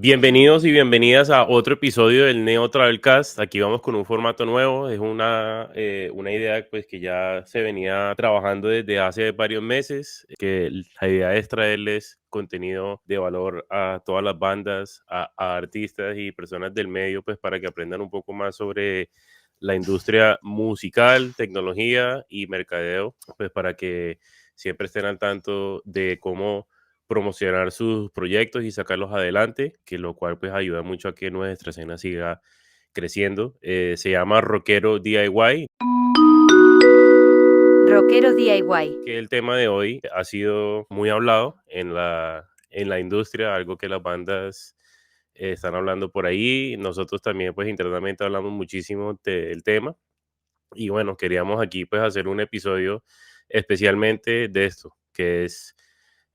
Bienvenidos y bienvenidas a otro episodio del Neo Travelcast. Aquí vamos con un formato nuevo. Es una idea pues, que ya se venía trabajando desde hace varios meses, que la idea es traerles contenido de valor a todas las bandas, a artistas y personas del medio, pues para que aprendan un poco más sobre la industria musical, tecnología y mercadeo, pues para que siempre estén al tanto de cómo promocionar sus proyectos y sacarlos adelante, que lo cual pues ayuda mucho a que nuestra escena siga creciendo. Se llama Rockero DIY, Rockeros DIY. que el tema de hoy ha sido muy hablado en la industria, algo que las bandas están hablando por ahí. Nosotros también pues internamente hablamos muchísimo del tema y bueno, queríamos aquí pues hacer un episodio especialmente de esto, que es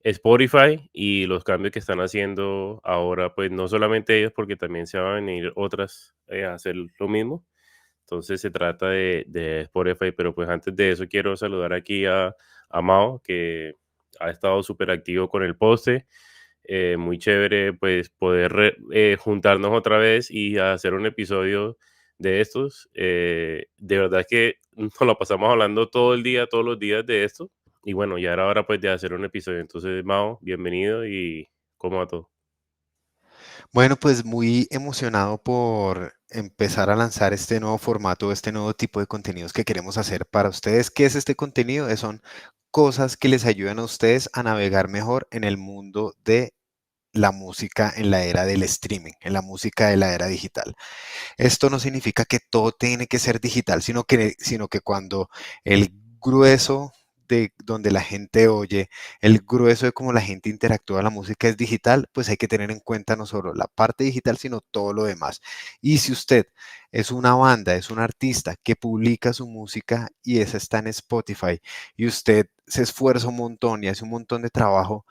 Spotify y los cambios que están haciendo ahora, pues no solamente ellos, porque también se van a venir otras a hacer lo mismo. Entonces se trata de Spotify, pero pues antes de eso quiero saludar aquí a Mao, que ha estado súper activo con el poste. Muy chévere pues poder juntarnos otra vez y hacer un episodio de estos. De verdad que nos lo pasamos hablando todo el día, todos los días de esto. Y bueno, ya era hora pues de hacer un episodio. Entonces, Mao, bienvenido y cómo va todo. Bueno, pues muy emocionado por empezar a lanzar este nuevo formato, este nuevo tipo de contenidos que queremos hacer para ustedes. ¿Qué es este contenido? Son cosas que les ayudan a ustedes a navegar mejor en el mundo de la música en la era del streaming, en la música de la era digital. Esto no significa que todo tiene que ser digital, sino que cuando el grueso de donde la gente oye, el grueso de cómo la gente interactúa la música es digital, pues hay que tener en cuenta no solo la parte digital, sino todo lo demás. Y si usted es una banda, es un artista que publica su música y esa está en Spotify y usted se esfuerza un montón y hace un montón de trabajo,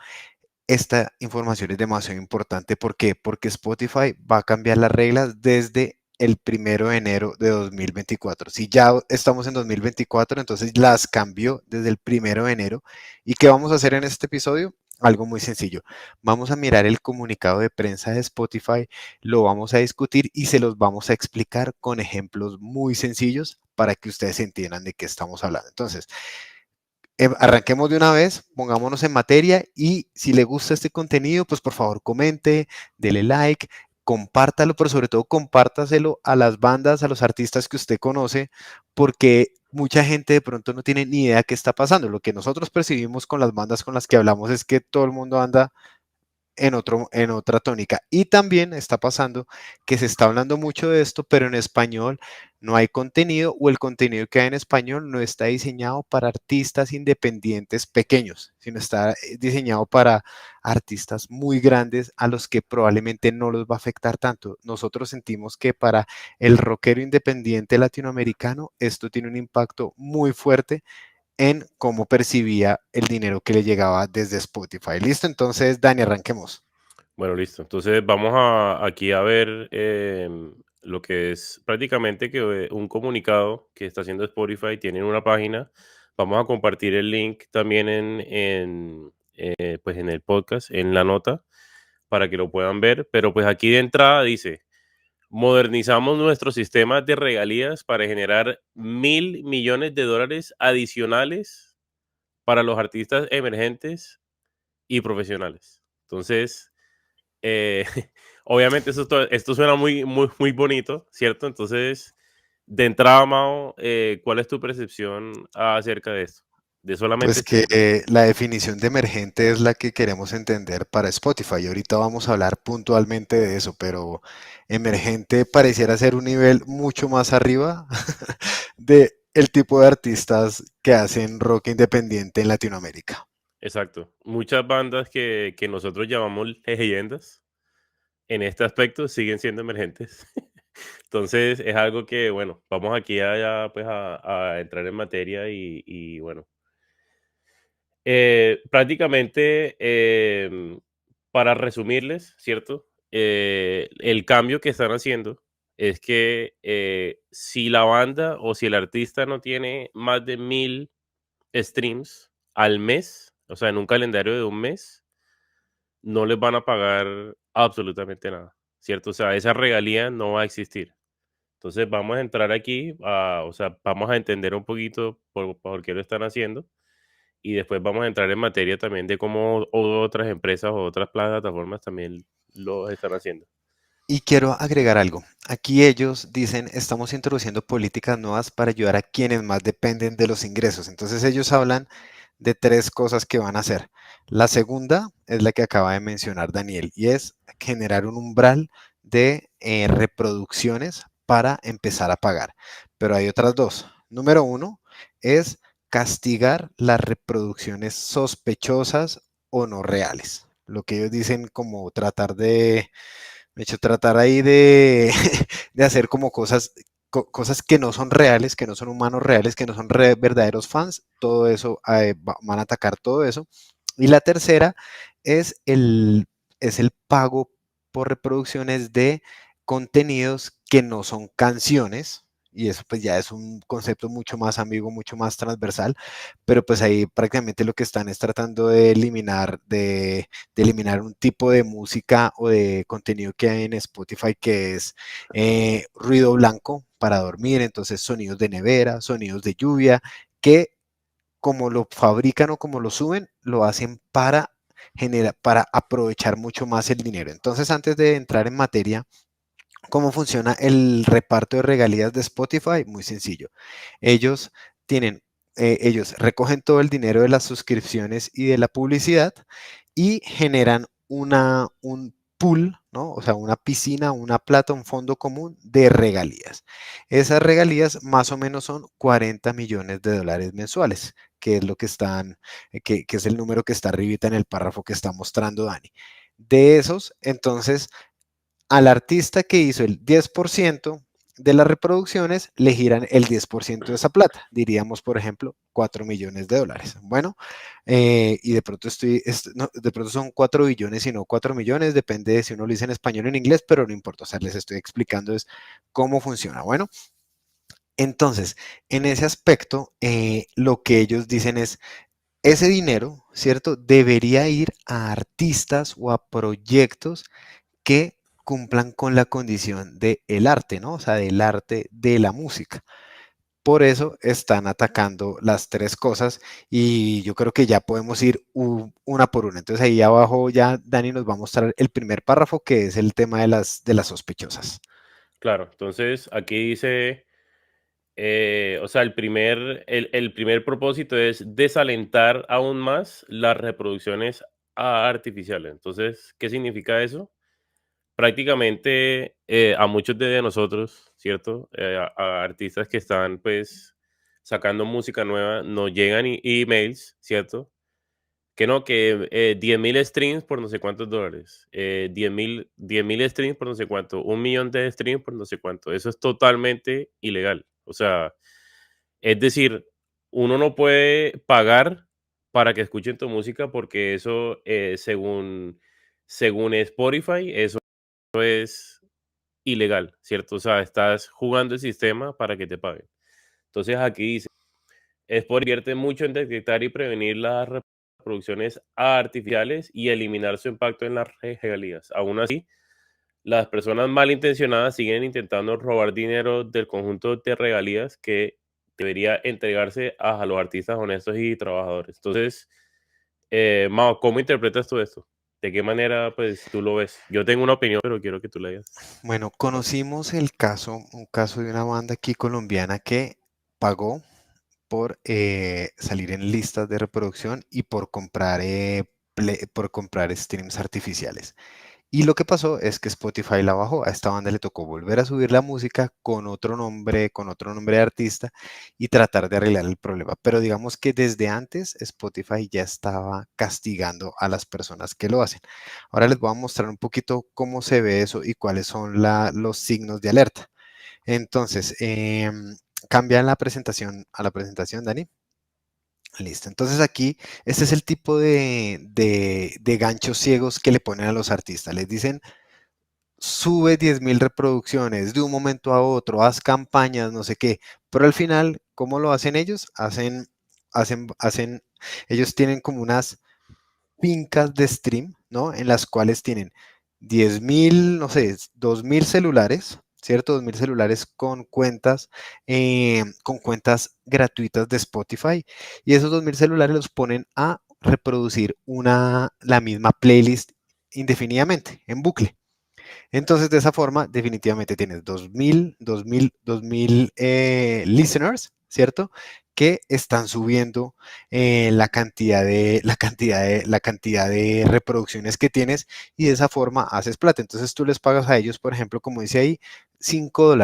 esta información es demasiado importante. ¿Por qué? Porque Spotify va a cambiar las reglas desde el 1 de enero de 2024. Si ya estamos en 2024, entonces las cambió desde el 1 de enero. ¿Y qué vamos a hacer en este episodio? Algo muy sencillo. Vamos a mirar el comunicado de prensa de Spotify, lo vamos a discutir y se los vamos a explicar con ejemplos muy sencillos para que ustedes entiendan de qué estamos hablando. Entonces, arranquemos de una vez, pongámonos en materia y si le gusta este contenido, pues por favor comente, dele like, compártalo, pero sobre todo compártaselo a las bandas, a los artistas que usted conoce, porque mucha gente de pronto no tiene ni idea qué está pasando. Lo que nosotros percibimos con las bandas con las que hablamos es que todo el mundo anda en otra tónica. Y también está pasando que se está hablando mucho de esto, pero en español no hay contenido o el contenido que hay en español no está diseñado para artistas independientes pequeños, sino está diseñado para artistas muy grandes a los que probablemente no los va a afectar tanto. Nosotros sentimos que para el rockero independiente latinoamericano esto tiene un impacto muy fuerte en cómo percibía el dinero que le llegaba desde Spotify. Listo, entonces, Dani, arranquemos. Bueno, listo. Entonces vamos aquí a ver lo que es prácticamente que un comunicado que está haciendo Spotify. Tienen una página. Vamos a compartir el link también pues en el podcast, en la nota, para que lo puedan ver. Pero pues aquí de entrada dice, modernizamos nuestro sistema de regalías para generar $1.000 millones adicionales para los artistas emergentes y profesionales. Entonces, eh, obviamente esto suena muy, muy, muy bonito, ¿cierto? Entonces, de entrada, Mao, ¿cuál es tu percepción acerca de esto? De solamente Pues este que tema. la definición de emergente es la que queremos entender para Spotify. Y ahorita vamos a hablar puntualmente de eso, pero emergente pareciera ser un nivel mucho más arriba de el tipo de artistas que hacen rock independiente en Latinoamérica. Exacto. Muchas bandas que nosotros llamamos leyendas en este aspecto siguen siendo emergentes. Entonces, es algo que, bueno, vamos aquí pues a entrar en materia y bueno. Prácticamente, para resumirles, ¿cierto? El cambio que están haciendo es que si la banda o si el artista no tiene más de 1.000 streams al mes, o sea, en un calendario de un mes, no les van a pagar, absolutamente nada, ¿cierto? O sea, esa regalía no va a existir. Entonces vamos a entrar aquí, o sea, vamos a entender un poquito por qué lo están haciendo y después vamos a entrar en materia también de cómo otras empresas o otras plataformas también lo están haciendo. Y quiero agregar algo. Aquí ellos dicen, estamos introduciendo políticas nuevas para ayudar a quienes más dependen de los ingresos. Entonces ellos hablan de tres cosas que van a hacer. La segunda es la que acaba de mencionar Daniel y es generar un umbral de reproducciones para empezar a pagar. Pero hay otras dos. Número uno es castigar las reproducciones sospechosas o no reales. Lo que ellos dicen como tratar de hecho, tratar ahí de, de hacer como cosas que no son reales, que no son humanos reales, que no son verdaderos fans, todo eso, van a atacar todo eso. Y la tercera es es el pago por reproducciones de contenidos que no son canciones, y eso pues ya es un concepto mucho más ambiguo, mucho más transversal, pero pues ahí prácticamente lo que están es tratando de eliminar un tipo de música o de contenido que hay en Spotify que es ruido blanco para dormir, entonces sonidos de nevera, sonidos de lluvia, que como lo fabrican o como lo suben, lo hacen para aprovechar mucho más el dinero. Entonces, antes de entrar en materia, ¿cómo funciona el reparto de regalías de Spotify? Muy sencillo. Ellos tienen, ellos recogen todo el dinero de las suscripciones y de la publicidad y generan un pool, ¿no? O sea, una piscina, una plata, un fondo común de regalías. Esas regalías más o menos son 40 millones de dólares mensuales, que es lo que están, que es el número que está arribita en el párrafo que está mostrando Dani. De esos, entonces, al artista que hizo el 10% de las reproducciones, le giran el 10% de esa plata. Diríamos, por ejemplo, 4 millones de dólares. Bueno, y de pronto, no, de pronto son 4 billones y no 4 millones, depende de si uno lo dice en español o en inglés, pero no importa, o sea, les estoy explicando es cómo funciona. Bueno, entonces, en ese aspecto, lo que ellos dicen es, ese dinero, ¿cierto? Debería ir a artistas o a proyectos que cumplan con la condición del arte, ¿no? O sea, del arte de la música. Por eso están atacando las tres cosas y yo creo que ya podemos ir una por una. Entonces ahí abajo ya Dani nos va a mostrar el primer párrafo que es el tema de las sospechosas. Claro, entonces aquí dice, o sea, el primer propósito es desalentar aún más las reproducciones artificiales. Entonces, ¿qué significa eso? Prácticamente a muchos de nosotros, ¿cierto? A artistas que están pues sacando música nueva, nos llegan emails, ¿cierto? Que no, que 10.000 streams por no sé cuántos dólares, 10.000 streams por no sé cuánto, 1 millón de streams por no sé cuánto. Eso es totalmente ilegal. O sea, es decir, uno no puede pagar para que escuchen tu música porque eso, según Spotify, eso es ilegal, ¿cierto? O sea, estás jugando el sistema para que te paguen. Entonces aquí dice, Spotify invierte mucho en detectar y prevenir las reproducciones artificiales y eliminar su impacto en las regalías. Aún así, las personas malintencionadas siguen intentando robar dinero del conjunto de regalías que debería entregarse a los artistas honestos y trabajadores. Entonces, Mao, ¿cómo interpretas tú esto? ¿De qué manera, pues, tú lo ves? Yo tengo una opinión, pero quiero que tú la digas. Bueno, conocimos un caso de una banda aquí colombiana que pagó por salir en listas de reproducción y por comprar streams artificiales. Y lo que pasó es que Spotify la bajó. A esta banda le tocó volver a subir la música con otro nombre de artista y tratar de arreglar el problema. Pero digamos que desde antes Spotify ya estaba castigando a las personas que lo hacen. Ahora les voy a mostrar un poquito cómo se ve eso y cuáles son los signos de alerta. Entonces, cambia la presentación a la presentación, Dani. Listo. Entonces aquí, este es el tipo de ganchos ciegos que le ponen a los artistas. Les dicen, sube 10.000 reproducciones de un momento a otro, haz campañas, no sé qué. Pero al final, ¿cómo lo hacen ellos? Ellos tienen como unas fincas de stream, ¿no? En las cuales tienen 10.000, no sé, 2.000 celulares, ¿cierto? 2.000 celulares con cuentas gratuitas de Spotify, y esos 2.000 celulares los ponen a reproducir la misma playlist indefinidamente, en bucle. Entonces, de esa forma, definitivamente tienes 2.000 listeners, ¿cierto? Que están subiendo la cantidad de reproducciones que tienes, y de esa forma haces plata. Entonces tú les pagas a ellos, por ejemplo, como dice ahí, $5.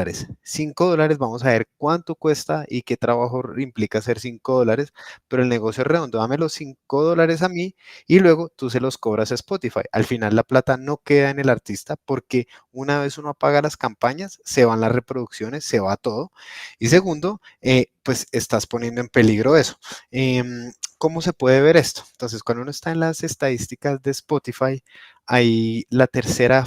$5, vamos a ver cuánto cuesta y qué trabajo implica hacer $5, pero el negocio es redondo. Dame los $5 a mí y luego tú se los cobras a Spotify. Al final la plata no queda en el artista, porque una vez uno apaga las campañas, se van las reproducciones, se va todo. Y segundo, pues estás poniendo en peligro eso. ¿Cómo se puede ver esto? Entonces, cuando uno está en las estadísticas de Spotify, ahí la tercera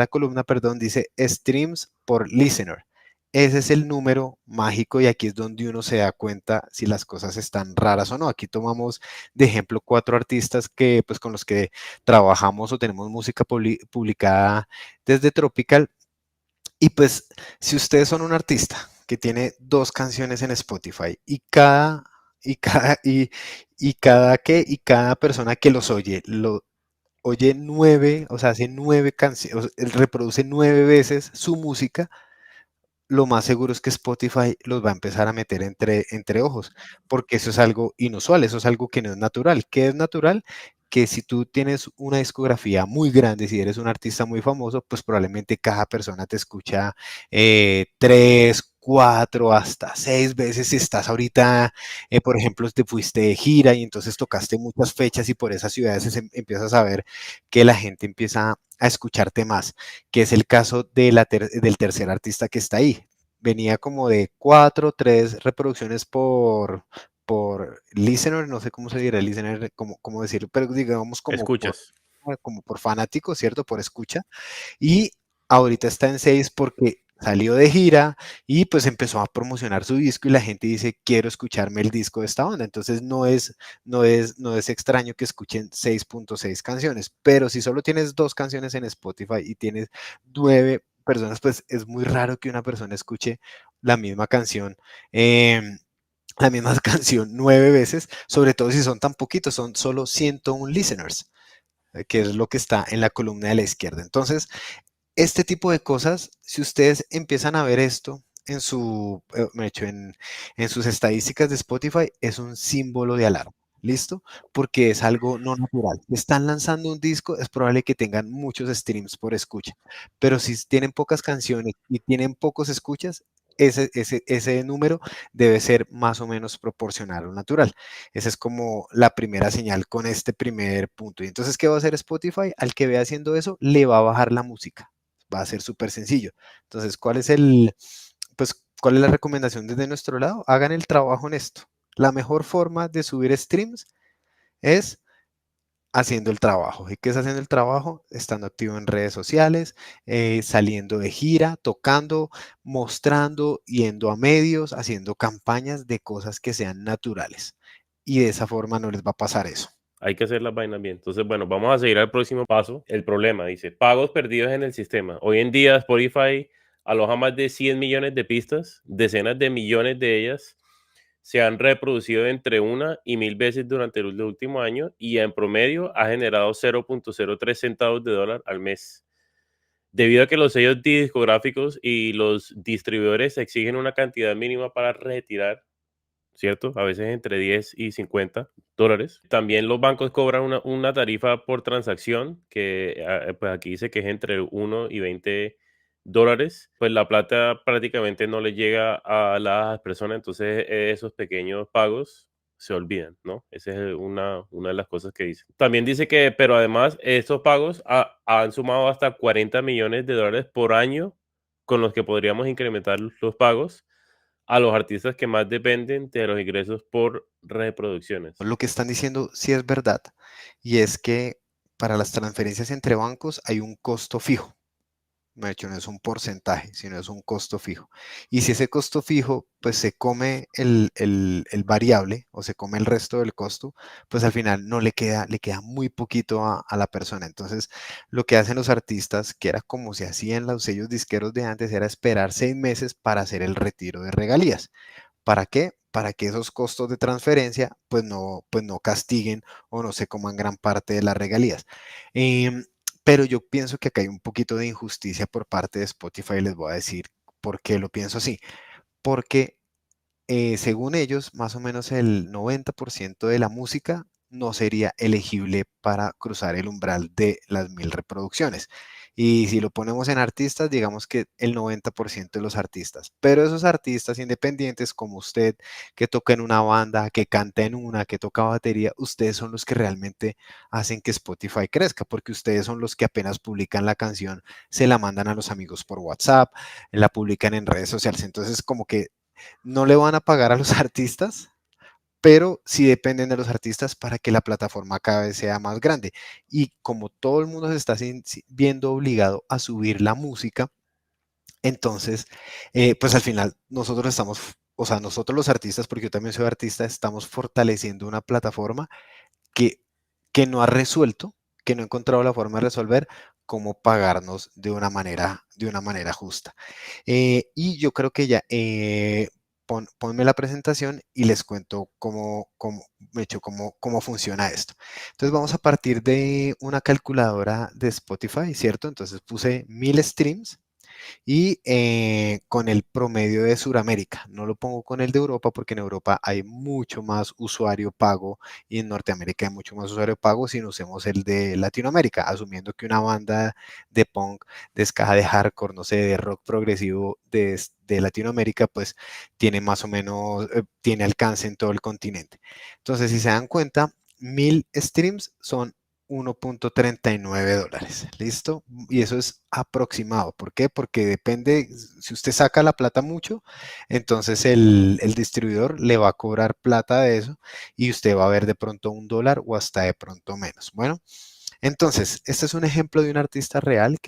columna, perdón, dice streams por listener. Ese es el número mágico, y aquí es donde uno se da cuenta si las cosas están raras o no. Aquí tomamos de ejemplo 4 artistas que, pues, con los que trabajamos o tenemos música publicada desde Tropical. Y pues, si ustedes son un artista que tiene 2 canciones en Spotify, y cada persona que los oye, lo oye 9, o sea, hace 9 canciones, reproduce 9 veces su música, lo más seguro es que Spotify los va a empezar a meter entre ojos, porque eso es algo inusual, eso es algo que no es natural. ¿Qué es natural? Que si tú tienes una discografía muy grande, si eres un artista muy famoso, pues probablemente cada persona te escucha 3, 4, hasta 6 veces. Si estás ahorita, por ejemplo, te fuiste de gira y entonces tocaste muchas fechas, y por esas ciudades empiezas a ver que la gente empieza a escucharte más, que es el caso del tercer artista que está ahí. Venía como de 4, 3 reproducciones por listener, no sé cómo se dirá listener, cómo decirlo, pero digamos Escuchas. como por fanático, ¿cierto? Por escucha. Y ahorita está en 6 porque salió de gira y pues empezó a promocionar su disco, y la gente dice, quiero escucharme el disco de esta banda. Entonces no es extraño que escuchen 6.6 canciones, pero si solo tienes 2 canciones en Spotify y tienes 9 personas, pues es muy raro que una persona escuche la misma canción. La misma canción 9 veces, sobre todo si son tan poquitos, son solo 101 listeners, que es lo que está en la columna de la izquierda. Entonces, este tipo de cosas, si ustedes empiezan a ver esto en sus estadísticas de Spotify, es un símbolo de alarma. ¿Listo? Porque es algo no natural. Si están lanzando un disco, es probable que tengan muchos streams por escucha. Pero si tienen pocas canciones y tienen pocos escuchas, ese número debe ser más o menos proporcional o natural. Esa es como la primera señal con este primer punto. Y entonces, ¿qué va a hacer Spotify? Al que vea haciendo eso, le va a bajar la música. Va a ser súper sencillo. Entonces, ¿cuál es la recomendación desde nuestro lado? Hagan el trabajo honesto. La mejor forma de subir streams es haciendo el trabajo. ¿Y qué es haciendo el trabajo? Estando activo en redes sociales, saliendo de gira, tocando, mostrando, yendo a medios, haciendo campañas de cosas que sean naturales. Y de esa forma no les va a pasar eso. Hay que hacer las vainas bien. Entonces, bueno, vamos a seguir al próximo paso. El problema, dice, pagos perdidos en el sistema. Hoy en día Spotify aloja más de 100 millones de pistas, decenas de millones de ellas se han reproducido entre 1 y 1000 veces durante el último año, y en promedio ha generado 0.03 centavos de dólar al mes. Debido a que los sellos discográficos y los distribuidores exigen una cantidad mínima para retirar, ¿cierto? A veces entre 10 y $50. También los bancos cobran una tarifa por transacción que, pues aquí dice que es entre 1 y $20. Pues la plata prácticamente no le llega a las personas, entonces esos pequeños pagos se olvidan, ¿no? Esa es una de las cosas que dice. También dice que, pero además, estos pagos han sumado hasta $40 millones por año, con los que podríamos incrementar los pagos a los artistas que más dependen de los ingresos por reproducciones. Lo que están diciendo sí es verdad, y es que para las transferencias entre bancos hay un costo fijo. De hecho, no es un porcentaje, sino es un costo fijo. Y si ese costo fijo, pues se come el variable o se come el resto del costo, pues al final no le queda muy poquito a la persona. Entonces, lo que hacen los artistas, que era como se hacían los sellos disqueros de antes, era esperar 6 meses para hacer el retiro de regalías. ¿Para qué? Para que esos costos de transferencia pues no castiguen o no se coman gran parte de las regalías. Em, pero yo pienso que acá hay un poquito de injusticia por parte de Spotify y les voy a decir por qué lo pienso así. Porque según ellos, más o menos el 90% de la música no sería elegible para cruzar el umbral de las 1000 reproducciones. Y si lo ponemos en artistas, digamos que el 90% de los artistas. Pero esos artistas independientes como usted, que toca en una banda, que canta en una, que toca batería, ustedes son los que realmente hacen que Spotify crezca, porque ustedes son los que apenas publican la canción, se la mandan a los amigos por WhatsApp, la publican en redes sociales. Entonces, como que no le van a pagar a los artistas, pero sí dependen de los artistas para que la plataforma cada vez sea más grande. Y como todo el mundo se está viendo obligado a subir la música, entonces, pues al final nosotros estamos, o sea, nosotros los artistas, porque yo también soy artista, estamos fortaleciendo una plataforma que, que no ha resuelto, que no ha encontrado la forma de resolver cómo pagarnos de una manera justa. Y yo creo que ya, ponme la presentación y les cuento cómo funciona esto. Entonces vamos a partir de una calculadora de Spotify, ¿cierto? Entonces puse 1000 streams y con el promedio de Sudamérica. No lo pongo con el de Europa porque en Europa hay mucho más usuario pago y en Norteamérica hay mucho más usuario pago si no usemos el de Latinoamérica, asumiendo que una banda de punk, de ska, de hardcore, no sé, de rock progresivo de Latinoamérica, pues tiene más o menos, tiene alcance en todo el continente. Entonces, si se dan cuenta, 1000 streams son $1.39. ¿Listo? Y eso es aproximado. ¿Por qué? Porque depende, si usted saca la plata mucho, entonces el distribuidor le va a cobrar plata de eso y usted va a ver de pronto $1 o hasta de pronto menos. Bueno, entonces, este es un ejemplo de un artista real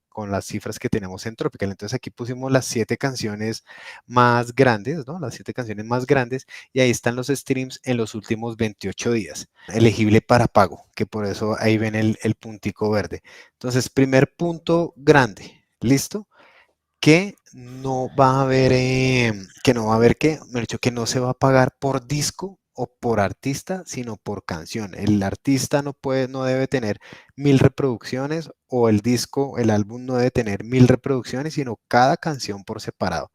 con las cifras que tenemos en Tropical. Entonces aquí pusimos las 7 canciones más grandes, ¿no? Las 7 canciones más grandes y ahí están los streams en los últimos 28 días. Elegible para pago, que por eso ahí ven el puntico verde. Entonces, primer punto grande, ¿listo? Que no va a haber, que no va a haber que, me he dicho que no se va a pagar por disco o por artista, sino por canción. El artista no debe tener 1000 reproducciones o el disco, el álbum no debe tener 1000 reproducciones, sino cada canción por separado.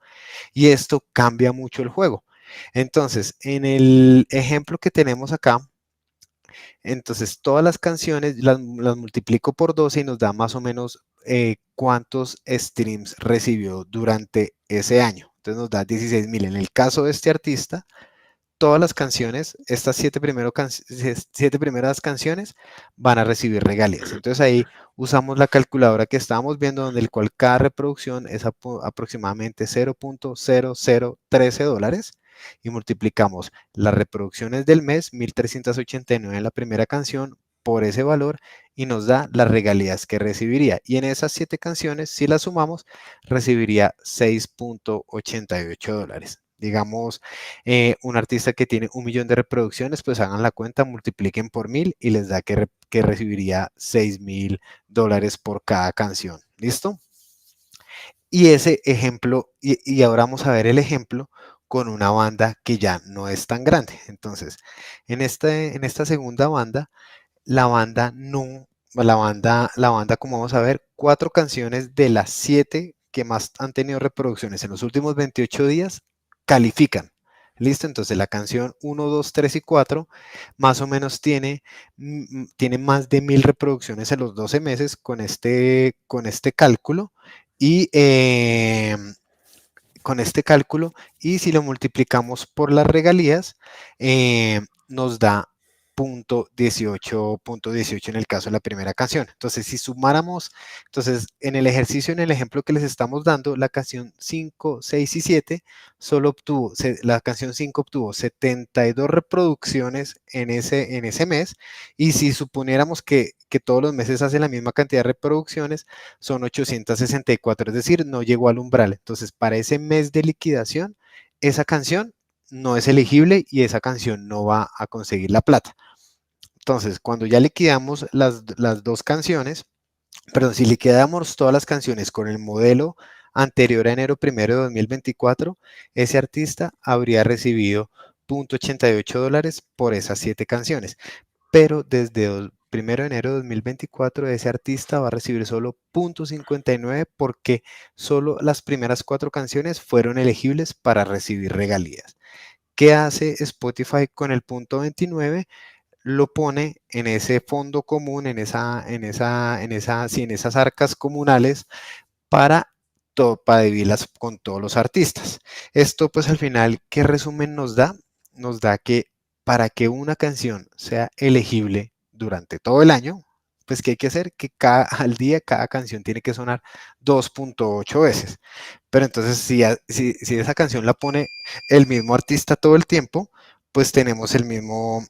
Y esto cambia mucho el juego. Entonces, en el ejemplo que tenemos acá, entonces, todas las canciones las multiplico por 12 y nos da más o menos cuántos streams recibió durante ese año. Entonces nos da 16,000. En el caso de este artista, todas las canciones, estas 7 primeras canciones van a recibir regalías. Entonces ahí usamos la calculadora que estábamos viendo, donde el cual cada reproducción es aproximadamente $0.0013 y multiplicamos las reproducciones del mes, 1389 en la primera canción, por ese valor y nos da las regalías que recibiría. Y en esas 7 canciones, si las sumamos, recibiría $6.88. Digamos, un artista que tiene 1 millón de reproducciones, pues hagan la cuenta, multipliquen por 1000 y les da que recibiría $6,000 por cada canción. ¿Listo? Y ese ejemplo, y ahora vamos a ver el ejemplo con una banda que ya no es tan grande. Entonces, en esta segunda banda, la banda no, la banda, como vamos a ver, 4 canciones de las 7 que más han tenido reproducciones en los últimos 28 días califican. ¿Listo? Entonces la canción 1, 2, 3 y 4 más o menos tiene más de 1000 reproducciones en los 12 meses con este cálculo y y si lo multiplicamos por las regalías, nos da .18 en el caso de la primera canción. Entonces, si sumáramos, entonces en el ejercicio, en el ejemplo que les estamos dando, la canción 5, 6 y 7 solo obtuvo, la canción 5 obtuvo 72 reproducciones en ese mes, y si suponiéramos que todos los meses hace la misma cantidad de reproducciones, son 864, es decir, no llegó al umbral. Entonces, para ese mes de liquidación, esa canción no es elegible y esa canción no va a conseguir la plata. Entonces, cuando ya liquidamos las dos canciones, perdón, si liquidamos todas las canciones con el modelo anterior a enero 1 de 2024, ese artista habría recibido $0.88 por esas 7 canciones. Pero desde 1 de enero de 2024 ese artista va a recibir solo $0.59 porque solo las primeras 4 canciones fueron elegibles para recibir regalías. ¿Qué hace Spotify con el .29? Lo pone en ese fondo común, sí, en esas arcas comunales para, para dividirlas con todos los artistas. Esto pues al final, ¿qué resumen nos da? Nos da que para que una canción sea elegible durante todo el año, pues ¿qué hay que hacer? Que al día cada canción tiene que sonar 2.8 veces. Pero entonces si esa canción la pone el mismo artista todo el tiempo, pues tenemos el mismo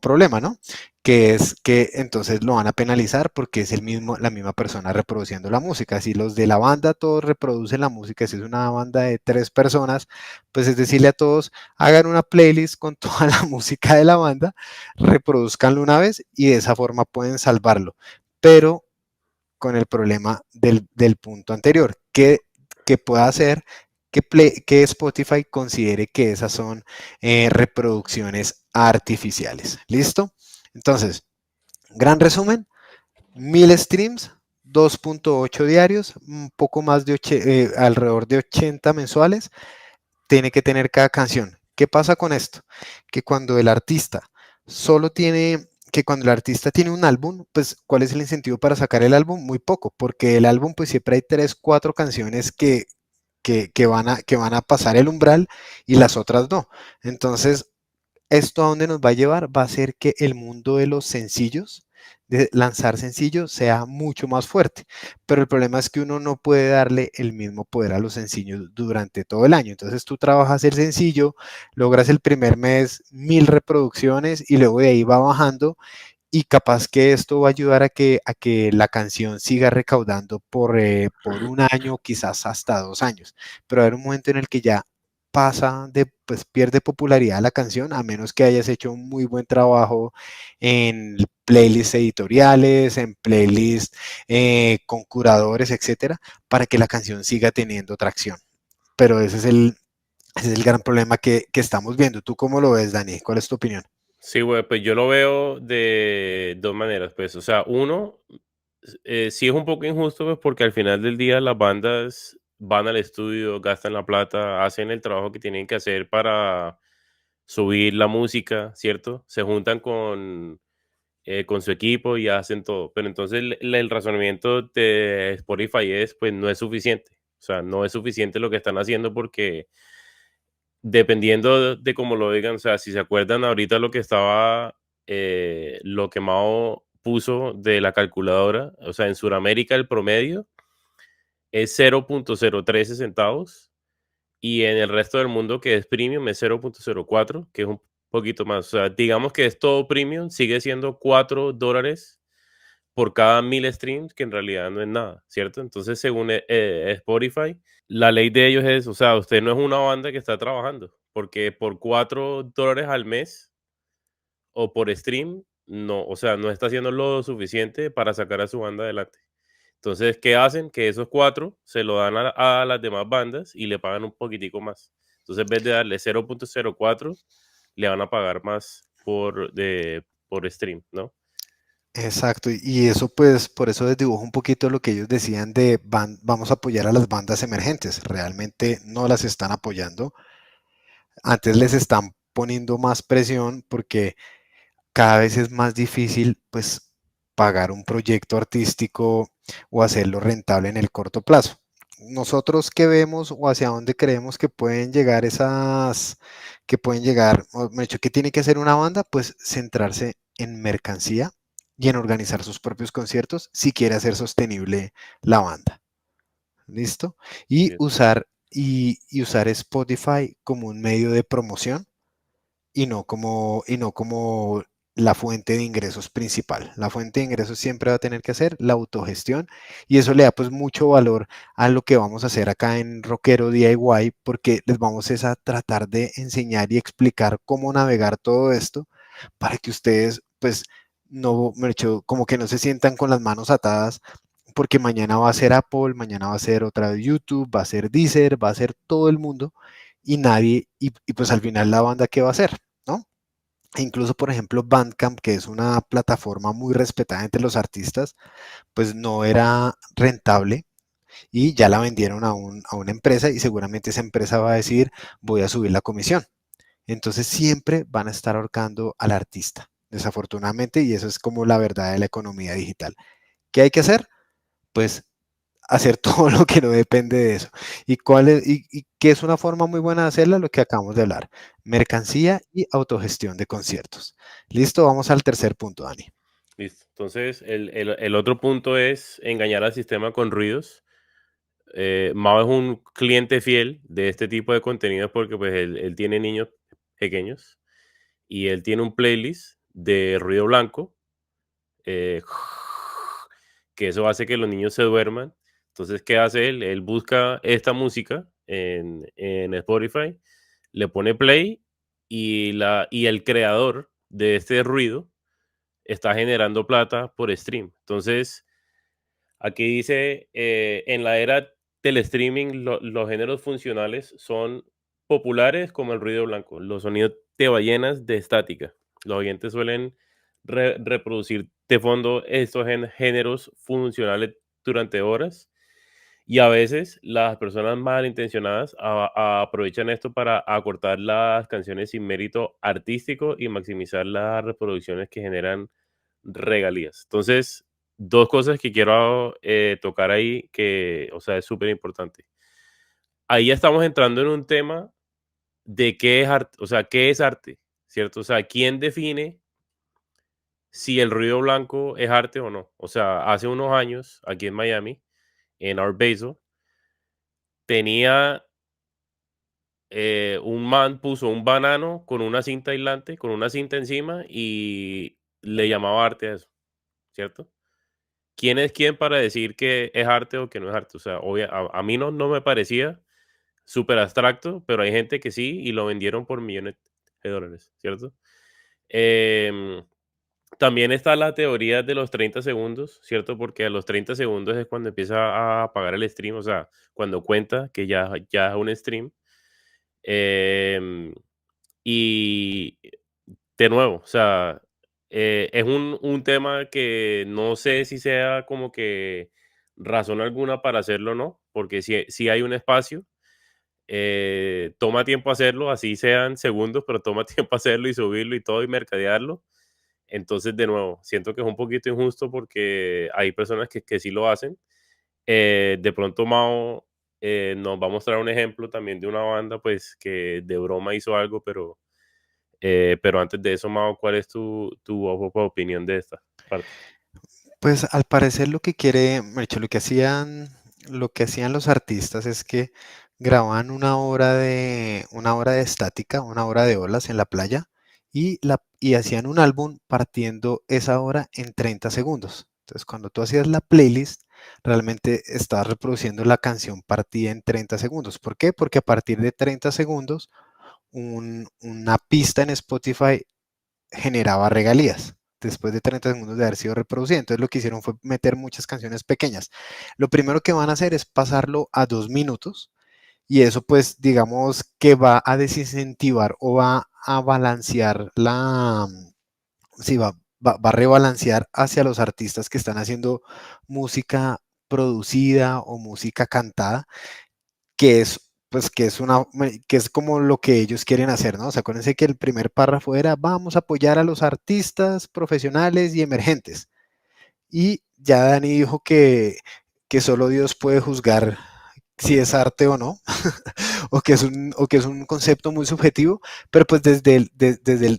problema, ¿no? Que es que entonces lo van a penalizar porque es la misma persona reproduciendo la música. Si los de la banda todos reproducen la música, si es una banda de 3 personas, pues es decirle a todos, hagan una playlist con toda la música de la banda, reproduzcanlo una vez y de esa forma pueden salvarlo. Pero con el problema del punto anterior, que pueda hacer que Spotify considere que esas son reproducciones artificiales. ¿Listo? Entonces, gran resumen, 1000 streams, 2.8 diarios, un poco más de alrededor de 80 mensuales, tiene que tener cada canción. ¿Qué pasa con esto? Que cuando el artista solo tiene, que cuando el artista tiene un álbum, pues ¿cuál es el incentivo para sacar el álbum? Muy poco, porque el álbum pues siempre hay 3, 4 canciones que van a pasar el umbral y las otras no. Entonces, ¿esto a dónde nos va a llevar? Va a ser que el mundo de los sencillos, de lanzar sencillos, sea mucho más fuerte. Pero el problema es que uno no puede darle el mismo poder a los sencillos durante todo el año. Entonces tú trabajas el sencillo, logras el primer mes 1000 reproducciones y luego de ahí va bajando, y capaz que esto va a ayudar a que la canción siga recaudando por un año, quizás hasta 2 años. Pero va a haber un momento en el que ya pues pierde popularidad la canción, a menos que hayas hecho un muy buen trabajo en playlists editoriales, en playlists con curadores, etcétera, para que la canción siga teniendo tracción. Pero ese es el gran problema que estamos viendo. ¿Tú cómo lo ves, Dani? ¿Cuál es tu opinión? Sí, güey, pues yo lo veo de dos maneras, pues, o sea, uno, sí es un poco injusto, pues, porque al final del día las bandas van al estudio, gastan la plata, hacen el trabajo que tienen que hacer para subir la música, ¿cierto? Se juntan con su equipo y hacen todo, pero entonces el razonamiento de Spotify es, pues, no es suficiente, o sea, no es suficiente lo que están haciendo porque dependiendo de cómo lo digan, o sea, si se acuerdan ahorita lo que estaba, lo que Mao puso de la calculadora, o sea, en Sudamérica el promedio es 0.013 centavos y en el resto del mundo que es premium es 0.04, que es un poquito más. O sea, digamos que es todo premium, sigue siendo $4 por cada 1000 streams, que en realidad no es nada, ¿cierto? Entonces, según Spotify, la ley de ellos es, o sea, usted no es una banda que está trabajando, porque por $4 al mes o por stream, no, o sea, no está haciendo lo suficiente para sacar a su banda adelante. Entonces, ¿qué hacen? Que esos 4 se lo dan a las demás bandas y le pagan un poquitico más. Entonces, en vez de darle 0.04, le van a pagar más por stream, ¿no? Exacto, y eso pues por eso desdibujo un poquito lo que ellos decían de vamos a apoyar a las bandas emergentes. Realmente no las están apoyando, antes les están poniendo más presión porque cada vez es más difícil pues pagar un proyecto artístico o hacerlo rentable en el corto plazo. nosotros qué vemos o hacia dónde creemos que pueden llegar que pueden llegar, o mejor dicho, ¿qué tiene que hacer una banda? Pues centrarse en mercancía y en organizar sus propios conciertos si quiere hacer sostenible la banda. ¿Listo? Y usar Spotify como un medio de promoción y no como la fuente de ingresos principal. La fuente de ingresos siempre va a tener que ser la autogestión y eso le da pues mucho valor a lo que vamos a hacer acá en Rockero DIY porque les vamos a tratar de enseñar y explicar cómo navegar todo esto para que ustedes pues no, me hecho, como que no se sientan con las manos atadas porque mañana va a ser Apple, mañana va a ser otra vez YouTube, va a ser Deezer, va a ser todo el mundo y nadie, y pues al final la banda, ¿qué va a hacer? ¿No? E incluso, por ejemplo, Bandcamp, que es una plataforma muy respetada entre los artistas, pues no era rentable y ya la vendieron a una empresa y seguramente esa empresa va a decir, voy a subir la comisión. Entonces siempre van a estar ahorcando al artista, desafortunadamente, y eso es como la verdad de la economía digital. ¿Qué hay que hacer? Pues hacer todo lo que no depende de eso. ¿Y qué es una forma muy buena de hacerla? Lo que acabamos de hablar. Mercancía y autogestión de conciertos. Listo, vamos al tercer punto, Dani. Listo. Entonces, el otro punto es engañar al sistema con ruidos. Mao es un cliente fiel de este tipo de contenidos porque pues él tiene niños pequeños y él tiene un playlist de ruido blanco, eh, que eso hace que los niños se duerman. Entonces, ¿qué hace él? Él busca esta música en Spotify, le pone play y el creador de este ruido está generando plata por stream. Entonces, aquí dice, en la era del streaming, los géneros funcionales son populares como el ruido blanco, los sonidos de ballenas de estática. Los oyentes suelen reproducir de fondo estos géneros funcionales durante horas y a veces las personas malintencionadas aprovechan esto para acortar las canciones sin mérito artístico y maximizar las reproducciones que generan regalías. Entonces, dos cosas que quiero tocar ahí que, o sea, es súper importante. Ahí ya estamos entrando en un tema de qué es arte, o sea, qué es arte, ¿cierto? O sea, ¿quién define si el ruido blanco es arte o no? O sea, hace unos años, aquí en Miami, en Art Basel, tenía un man puso un banano con una cinta aislante, con una cinta encima y le llamaba arte a eso, ¿cierto? ¿Quién es quién para decir que es arte o que no es arte? O sea, a mí no me parecía súper abstracto, pero hay gente que sí y lo vendieron por millones de dólares, ¿cierto? Em, También está la teoría de los 30 segundos, ¿cierto? Porque a los 30 segundos es cuando empieza a apagar el stream, o sea, cuando cuenta que ya es un stream. Em, y de nuevo, o sea, es un tema que no sé si sea como que razón alguna para hacerlo o no, porque si hay un espacio, toma tiempo hacerlo, así sean segundos, pero toma tiempo hacerlo y subirlo y todo y mercadearlo. Entonces, de nuevo, siento que es un poquito injusto porque hay personas que sí lo hacen. De pronto Mao nos va a mostrar un ejemplo también de una banda pues que de broma hizo algo, pero antes de eso, Mao, ¿cuál es tu opinión de esta parte? Pues al parecer lo que quiere, de hecho, lo que hacían los artistas es que grababan una hora de estática, una hora de olas en la playa y hacían un álbum partiendo esa hora en 30 segundos. Entonces, cuando tú hacías la playlist, realmente estabas reproduciendo la canción partida en 30 segundos. ¿Por qué? Porque a partir de 30 segundos, una pista en Spotify generaba regalías después de 30 segundos de haber sido reproducida. Entonces lo que hicieron fue meter muchas canciones pequeñas. Lo primero que van a hacer es pasarlo a 2 minutos y eso pues digamos que va a desincentivar o va a balancear sí, va a rebalancear hacia los artistas que están haciendo música producida o música cantada que es pues que es como lo que ellos quieren hacer, ¿no? O sea, acuérdense que el primer párrafo era vamos a apoyar a los artistas profesionales y emergentes. Y ya Dani dijo que solo Dios puede juzgar si es arte o no, o que es un concepto muy subjetivo, pero pues desde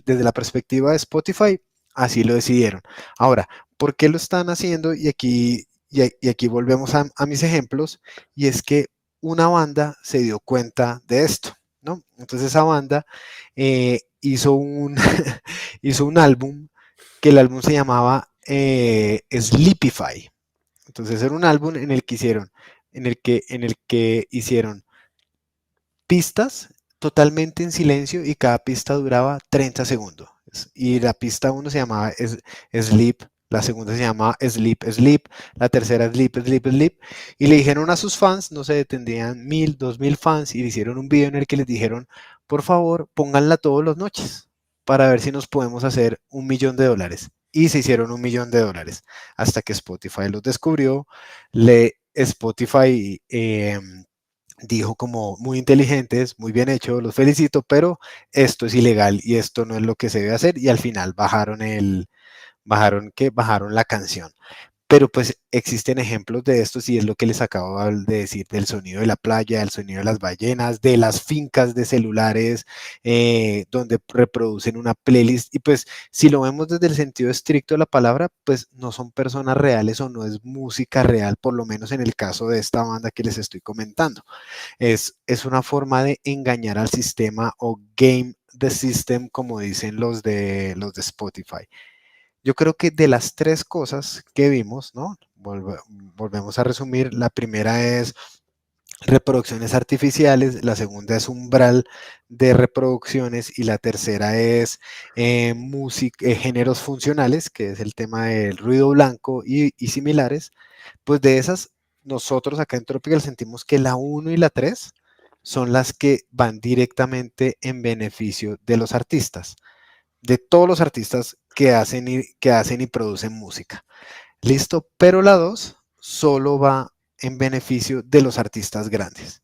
la perspectiva de Spotify, así lo decidieron. Ahora, ¿por qué lo están haciendo? Y aquí volvemos a mis ejemplos, y es que una banda se dio cuenta de esto, ¿no? Entonces esa banda hizo hizo un álbum, que el álbum se llamaba Sleepify. Entonces era un álbum en el que en el que hicieron pistas totalmente en silencio, y cada pista duraba 30 segundos. Y la pista uno se llamaba Sleep, la segunda se llamaba Sleep, Sleep, la tercera Sleep, Sleep, Sleep. Y le dijeron a sus fans, no sé, tendrían 1000, 2000 fans, y le hicieron un video en el que les dijeron, por favor, pónganla todas las noches para ver si nos podemos hacer $1 millón. Y se hicieron $1 millón, hasta que Spotify los descubrió. Spotify dijo como muy inteligentes, muy bien hecho, los felicito, pero esto es ilegal y esto no es lo que se debe hacer, y al final bajaron la canción. Pero pues existen ejemplos de esto, y es lo que les acabo de decir, del sonido de la playa, del sonido de las ballenas, de las fincas de celulares, donde reproducen una playlist. Y pues si lo vemos desde el sentido estricto de la palabra, pues no son personas reales o no es música real, por lo menos en el caso de esta banda que les estoy comentando. Es una forma de engañar al sistema, o game the system, como dicen los de Spotify. Yo creo que de las tres cosas que vimos, ¿no? Volvemos a resumir. La primera es reproducciones artificiales, la segunda es umbral de reproducciones, y la tercera es géneros funcionales, que es el tema del ruido blanco y similares. Pues de esas, nosotros acá en Tropical sentimos que la uno y la 3 son las que van directamente en beneficio de los artistas, de todos los artistas que hacen y producen música. Listo, pero la 2 solo va en beneficio de los artistas grandes.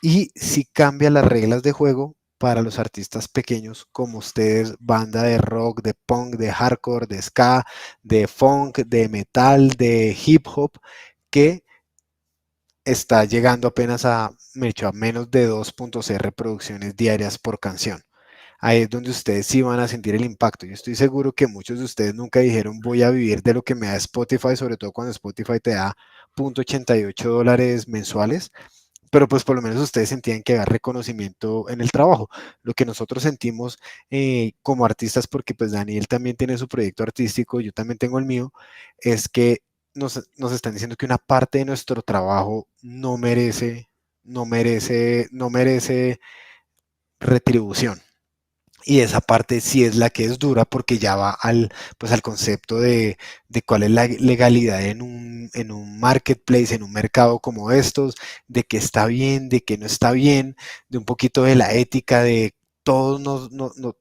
Y si cambia las reglas de juego para los artistas pequeños, como ustedes, banda de rock, de punk, de hardcore, de ska, de funk, de metal, de hip hop, que está llegando apenas a menos de 2.6 reproducciones diarias por canción. Ahí es donde ustedes sí van a sentir el impacto. Yo estoy seguro que muchos de ustedes nunca dijeron voy a vivir de lo que me da Spotify, sobre todo cuando Spotify te da $0.88 mensuales, pero pues por lo menos ustedes sentían que había reconocimiento en el trabajo. Lo que nosotros sentimos como artistas, porque pues Daniel también tiene su proyecto artístico, yo también tengo el mío, es que nos están diciendo que una parte de nuestro trabajo no merece retribución. Y esa parte sí es la que es dura, porque ya va pues al concepto de cuál es la legalidad en un marketplace, en un mercado como estos, de qué está bien, de qué no está bien, de un poquito de la ética de todos,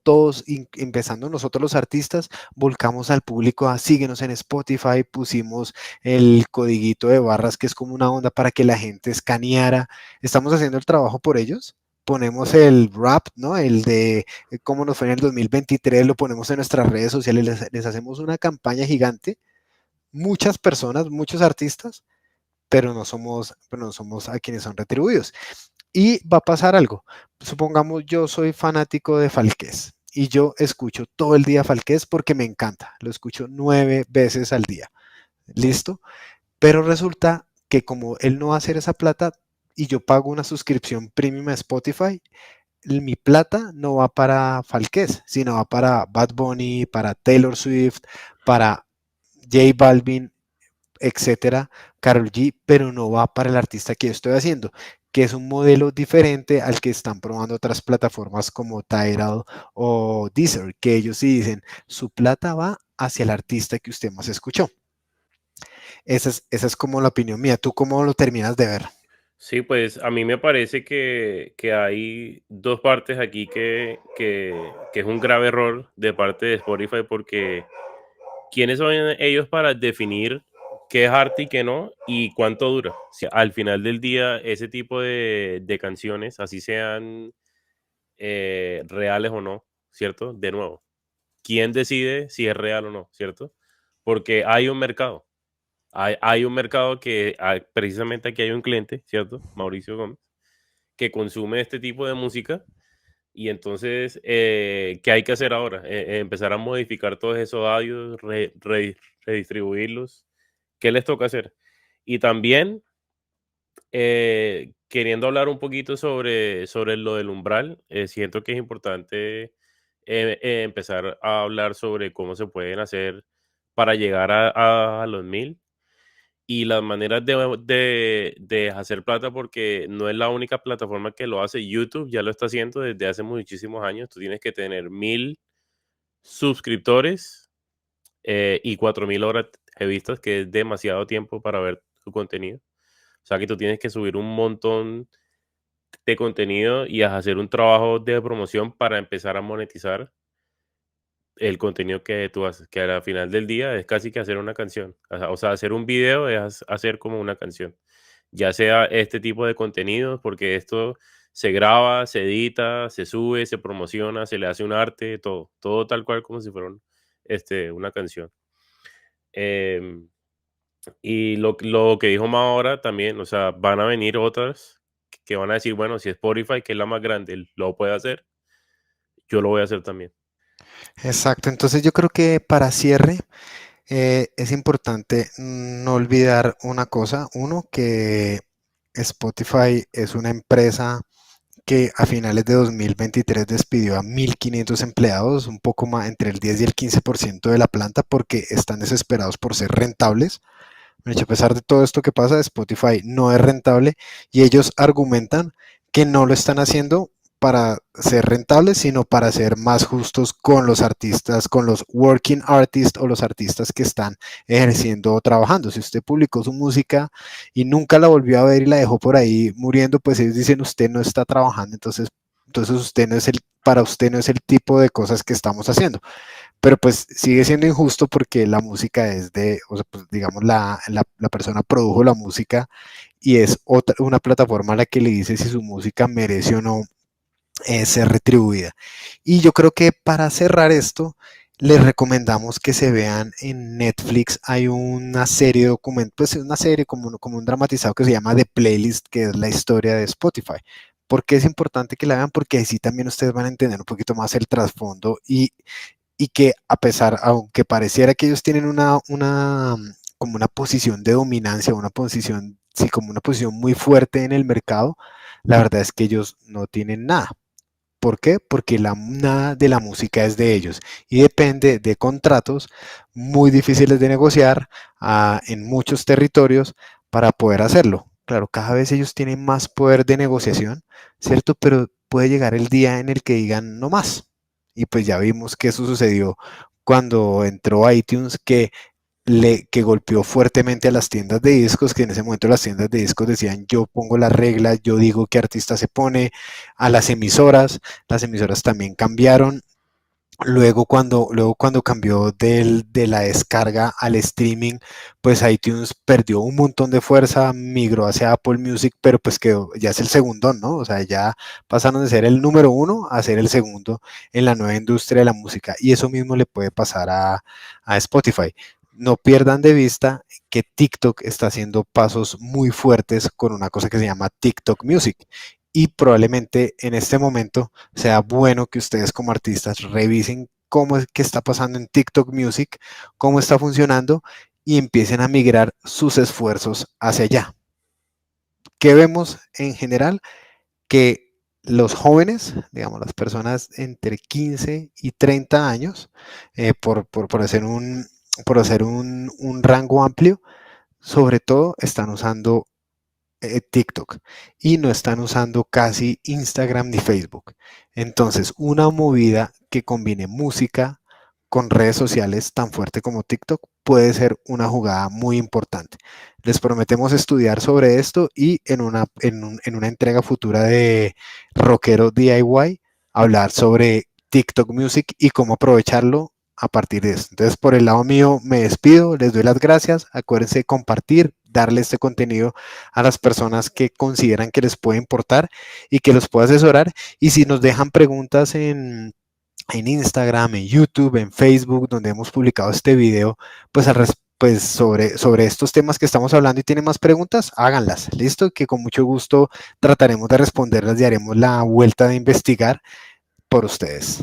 todos, empezando nosotros los artistas, volcamos al público a síguenos en Spotify, pusimos el codiguito de barras, que es como una onda para que la gente escaneara. Estamos haciendo el trabajo por ellos. Ponemos el rap, ¿no? El de cómo nos fue en el 2023, lo ponemos en nuestras redes sociales, les hacemos una campaña gigante, muchas personas, muchos artistas, pero no somos a quienes son retribuidos. Y va a pasar algo. Supongamos yo soy fanático de Falqués y yo escucho todo el día Falqués porque me encanta, lo escucho 9 veces al día, ¿listo? Pero resulta que como él no va a hacer esa plata y yo pago una suscripción premium a Spotify, mi plata no va para Falqués, sino va para Bad Bunny, para Taylor Swift, para J Balvin, etcétera, Karol G, pero no va para el artista que yo estoy haciendo, que es un modelo diferente al que están probando otras plataformas como Tidal o Deezer, que ellos sí dicen, su plata va hacia el artista que usted más escuchó. Esa es como la opinión mía. ¿Tú cómo lo terminas de ver? Sí, pues a mí me parece que hay dos partes aquí que es un grave error de parte de Spotify, porque ¿quiénes son ellos para definir qué es arte y qué no y cuánto dura? Si al final del día ese tipo de canciones, así sean reales o no, ¿cierto? De nuevo, ¿quién decide si es real o no, ¿cierto? Porque hay un mercado. Hay un mercado que precisamente aquí hay un cliente, ¿cierto? Mauricio Gómez, que consume este tipo de música. Y entonces, ¿qué hay que hacer ahora? Empezar a modificar todos esos audios, redistribuirlos. ¿Qué les toca hacer? Y también, queriendo hablar un poquito sobre lo del umbral, siento que es importante empezar a hablar sobre cómo se pueden hacer para llegar a los 1000 y las maneras de hacer plata, porque no es la única plataforma que lo hace. YouTube ya lo está haciendo desde hace muchísimos años. Tú tienes que tener 1000 suscriptores y 4000 horas de vistas, que es demasiado tiempo para ver tu contenido. O sea que tú tienes que subir un montón de contenido y hacer un trabajo de promoción para empezar a monetizar el contenido que tú haces, que al final del día es casi que hacer una canción. O sea, hacer un video es hacer como una canción. Ya sea este tipo de contenido, porque esto se graba, se edita, se sube, se promociona, se le hace un arte, todo tal cual como si fuera una canción. Em, y lo que dijo Mao ahora también, o sea, van a venir otras que van a decir, bueno, si Spotify, que es la más grande, lo puede hacer, yo lo voy a hacer también. Exacto, entonces yo creo que para cierre es importante no olvidar una cosa, uno, que Spotify es una empresa que a finales de 2023 despidió a 1.500 empleados, un poco más entre el 10 y el 15% de la planta porque están desesperados por ser rentables. De hecho, a pesar de todo esto que pasa, Spotify no es rentable y ellos argumentan que no lo están haciendo para ser rentables, sino para ser más justos con los artistas, con los working artists o los artistas que están ejerciendo o trabajando. Si usted publicó su música y nunca la volvió a ver y la dejó por ahí muriendo, pues ellos dicen usted no está trabajando, entonces usted no es para usted no es el tipo de cosas que estamos haciendo, pero pues sigue siendo injusto porque la música es o sea, pues digamos, la persona produjo la música y es una plataforma a la que le dice si su música merece o no ser retribuida. Y yo creo que para cerrar esto, les recomendamos que se vean en Netflix. Hay una serie de documentos, pues una serie como un dramatizado que se llama The Playlist, que es la historia de Spotify. ¿Por qué es importante que la vean? Porque así también ustedes van a entender un poquito más el trasfondo y que a pesar, aunque pareciera que ellos tienen como una posición de dominancia, una posición, sí, como una posición muy fuerte en el mercado, la verdad es que ellos no tienen nada. ¿Por qué? Porque nada de la música es de ellos y depende de contratos muy difíciles de negociar en muchos territorios para poder hacerlo. Claro, cada vez ellos tienen más poder de negociación, ¿cierto? Pero puede llegar el día en el que digan no más. Y pues ya vimos que eso sucedió cuando entró iTunes, que golpeó fuertemente a las tiendas de discos, que en ese momento las tiendas de discos decían yo pongo las reglas, yo digo qué artista se pone, a las emisoras también cambiaron. Luego cuando cambió de la descarga al streaming, pues iTunes perdió un montón de fuerza, migró hacia Apple Music, pero pues quedó, ya es el segundo, ¿no? O sea, ya pasaron de ser el número uno a ser el segundo en la nueva industria de la música. Y eso mismo le puede pasar a Spotify. No pierdan de vista que TikTok está haciendo pasos muy fuertes con una cosa que se llama TikTok Music. Y probablemente en este momento sea bueno que ustedes como artistas revisen cómo es que está pasando en TikTok Music, cómo está funcionando y empiecen a migrar sus esfuerzos hacia allá. ¿Qué vemos en general? Que los jóvenes, digamos, las personas entre 15 y 30 años, por hacer un rango amplio, sobre todo están usando TikTok y no están usando casi Instagram ni Facebook. Entonces, una movida que combine música con redes sociales tan fuerte como TikTok puede ser una jugada muy importante. Les prometemos estudiar sobre esto y en una entrega futura de Rockero DIY hablar sobre TikTok Music y cómo aprovecharlo a partir de eso. Entonces, por el lado mío, me despido, les doy las gracias. Acuérdense de compartir, darle este contenido a las personas que consideran que les puede importar y que los pueda asesorar. Y si nos dejan preguntas en Instagram, en YouTube, en Facebook, donde hemos publicado este video, pues pues sobre estos temas que estamos hablando y tienen más preguntas, háganlas, listo, que con mucho gusto trataremos de responderlas y haremos la vuelta de investigar por ustedes.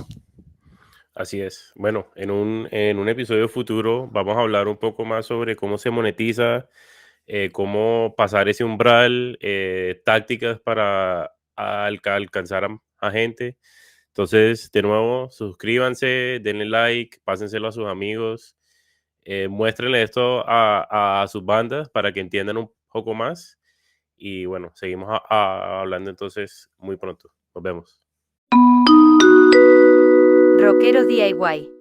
Así es. Bueno, en un episodio futuro vamos a hablar un poco más sobre cómo se monetiza, cómo pasar ese umbral, tácticas para alcanzar a gente. Entonces, de nuevo, suscríbanse, denle like, pásenselo a sus amigos, muéstrenle esto a sus bandas para que entiendan un poco más. Y bueno, seguimos hablando entonces muy pronto. Nos vemos. Rockeros DIY.